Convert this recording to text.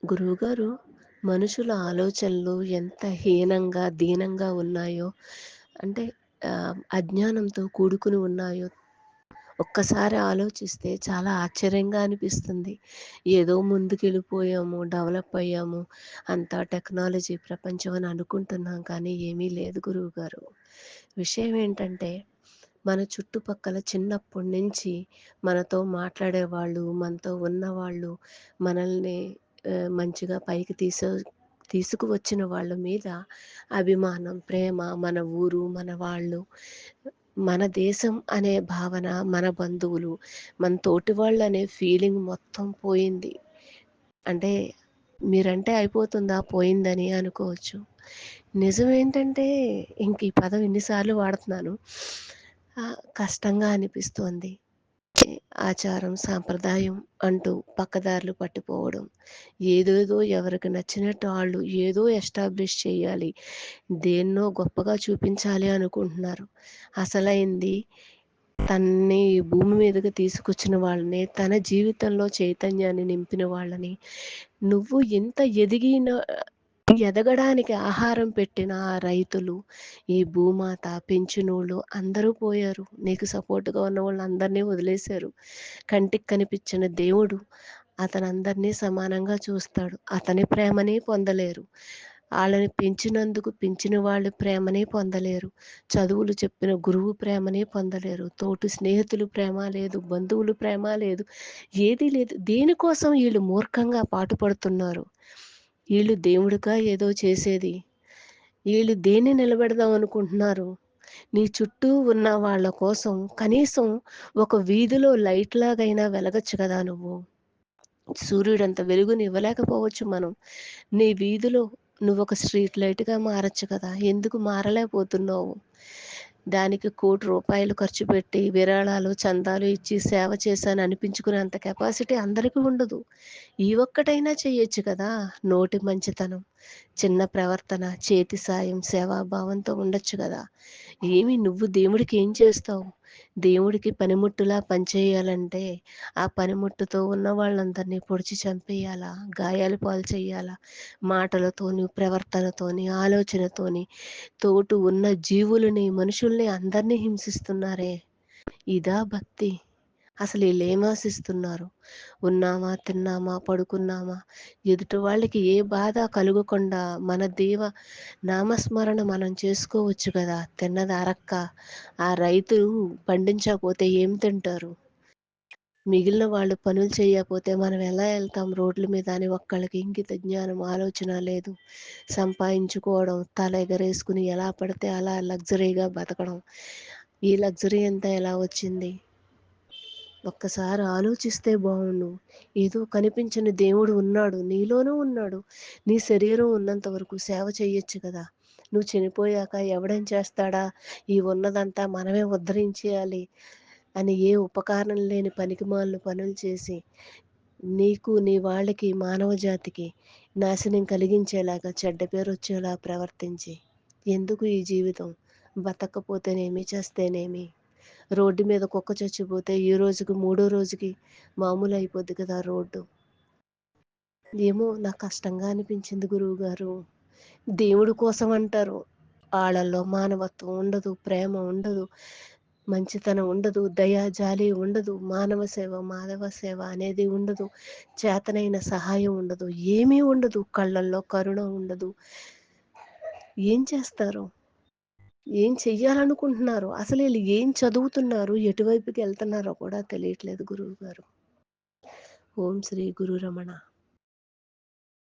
గురువుగారు, మనుషుల ఆలోచనలు ఎంత హీనంగా, దీనంగా ఉన్నాయో, అంటే అజ్ఞానంతో కూడుకుని ఉన్నాయో ఒక్కసారి ఆలోచిస్తే చాలా ఆశ్చర్యంగా అనిపిస్తుంది. ఏదో ముందుకెళ్ళిపోయాము, డెవలప్ అయ్యాము, అంతా టెక్నాలజీ ప్రపంచం అని అనుకుంటున్నాం కానీ ఏమీ లేదు గురువుగారు. విషయం ఏంటంటే, మన చుట్టుపక్కల చిన్నప్పటి నుంచి మనతో మాట్లాడేవాళ్ళు, మనతో ఉన్నవాళ్ళు, మనల్ని మంచిగా పైకి తీసుకువచ్చిన వాళ్ళ మీద అభిమానం, ప్రేమ, మన ఊరు, మన వాళ్ళు, మన దేశం అనే భావన, మన బంధువులు, మన తోటి వాళ్ళనే ఫీలింగ్ మొత్తం పోయింది. అంటే మీరంటే అయిపోతుందా పోయిందని అనుకోవచ్చు. నిజమేంటంటే ఇంక ఈ పదం ఎన్ని సార్లు వాడుతున్నాను. కష్టంగా అనిపిస్తోంది. ఆచారం, సాంప్రదాయం అంటూ పక్కదారులు పట్టిపోవడం. ఏదేదో ఎవరికి నచ్చినట్టు ఆళ్ళు ఏదో ఎస్టాబ్లిష్ చేయాలి. దేన్నో గొప్పగా చూపించాలి అనుకుంటున్నారు. అసలైంది తనని ఈ భూమి మీదకి తీసుకొచ్చిన వాళ్ళని, తన జీవితంలో చైతన్యాన్ని నింపిన వాళ్ళని, నువ్వు ఇంత ఎదగడానికి ఆహారం పెట్టిన ఆ రైతులు, ఈ భూమాత, పెంచినోళ్ళు అందరూ పోయారు. నీకు సపోర్ట్‌గా ఉన్నవాళ్ళందరినీ వదిలేశారు. కంటికి కనిపించిన దేవుడు అతనందరినీ సమానంగా చూస్తాడు. అతని ప్రేమని పొందలేరు. ఆళ్ళని పెంచినందుకు పెంచిన వాళ్ళ ప్రేమని పొందలేరు. చదువులు చెప్పిన గురువు ప్రేమని పొందలేరు. తోటి స్నేహితులు ప్రేమ లేదు. బంధువులు ప్రేమ లేదు. ఏదీ లేదు. దేనికోసం ఈళ్ళు మూర్ఖంగా పాటుపడుతున్నారు. ఈళ్ళు దేవుడికా ఏదో చేసేది? ఈళ్ళు దేన్ని నిలబెడదాం అనుకుంటున్నారు? నీ చుట్టూ ఉన్న వాళ్ళ కోసం కనీసం ఒక వీధిలో లైట్‌లాగైనా వెలగొచ్చు కదా నువ్వు. సూర్యుడంత వెలుగుని ఇవ్వలేకపోవచ్చు మనం. నీ వీధిలో నువ్వొక స్ట్రీట్ లైట్‌గా మారొచ్చు కదా! ఎందుకు మారలేకపోతున్నావు? దానికి ₹1,00,00,000 ఖర్చు పెట్టి విరాళాలు, చందాలు ఇచ్చి సేవ చేశాను అనిపించుకునేంత కెపాసిటీ అందరికీ ఉండదు. ఈ ఒక్కటైనా చెయ్యొచ్చు కదా! నోటి మంచితనం, చిన్న ప్రవర్తన, చేతి సాయం, సేవాభావంతో ఉండొచ్చు గదా! ఏమి నువ్వు దేవుడికి ఏం చేస్తావు? దేవుడికి పనిముట్టులా పనిచేయాలంటే, ఆ పనిముట్టుతో ఉన్న వాళ్ళందరినీ పొడిచి చంపేయాలా? గాయాల పాలు చెయ్యాలా? మాటలతోని, ప్రవర్తనతోని, ఆలోచనతోని తోటు ఉన్న జీవులని, మనుషుల్ని అందరిని హింసిస్తున్నారే! ఇదా భక్తి? అసలు ఈళ్ళేం ఆశిస్తున్నారు? ఉన్నామా, తిన్నామా, పడుకున్నామా, ఎదుటి వాళ్ళకి ఏ బాధ కలుగకుండా మన నామస్మరణ మనం చేసుకోవచ్చు గదా! తిన్నది అరక్క. ఆ రైతు పండించకపోతే ఏం తింటారు? మిగిలిన వాళ్ళు పనులు చేయకపోతే మనం ఎలా ఎళ్తాం రోడ్ల మీద అని ఒక్కళ్ళకి ఇంగిత జ్ఞానం, ఆలోచన లేదు. సంపాదించుకోవడం, తల ఎగరేసుకొని ఎలా పడితే అలా లగ్జరీగా బతకడం. ఈ లగ్జరీ అంతా ఎలా వచ్చింది? ఒక్కసారి ఆలోచిస్తే బావుండు. ఏదో కనిపించని దేవుడు ఉన్నాడు. నీలోనూ ఉన్నాడు. నీ శరీరం ఉన్నంత వరకు సేవ చెయ్యొచ్చు కదా! నువ్వు చనిపోయాక ఎవడేం చేస్తాడా? ఈ ఉన్నదంతా మనమే ఉద్ధరించేయాలి అని ఏ ఉపకారం లేని పనికిమాలిన పనులు చేసి, నీకు, నీ వాళ్ళకి, మానవ జాతికి నాశనం కలిగించేలాగా, చెడ్డ పేరొచ్చేలా ప్రవర్తించి, ఎందుకు ఈ జీవితం? బతక్కపోతేనేమి, చస్తేనేమి? రోడ్డు మీద కుక్క చచ్చిపోతే ఈ రోజుకి మూడో రోజుకి మామూలు అయిపోద్ది కదా రోడ్డు. ఏమో నాకు కష్టంగా అనిపించింది గురువుగారు. దేవుడి కోసం అంటారు. ఆళ్ళలో మానవత్వం ఉండదు, ప్రేమ ఉండదు, మంచితనం ఉండదు, దయ, జాలి ఉండదు, మానవ సేవ, మాధవ సేవ అనేది ఉండదు, చేతనైన సహాయం ఉండదు, ఏమీ ఉండదు. కళ్ళల్లో కరుణ ఉండదు. ఏం చేస్తారు? ఏం చెయ్యాలనుకుంటున్నారు? అసలు ఈళ్ళు ఏం చదువుతున్నారు? ఎటువైపుకెళ్తున్నారో కూడా తెలియట్లేదు గురువుగారు. ఓం శ్రీ గురు రమణ.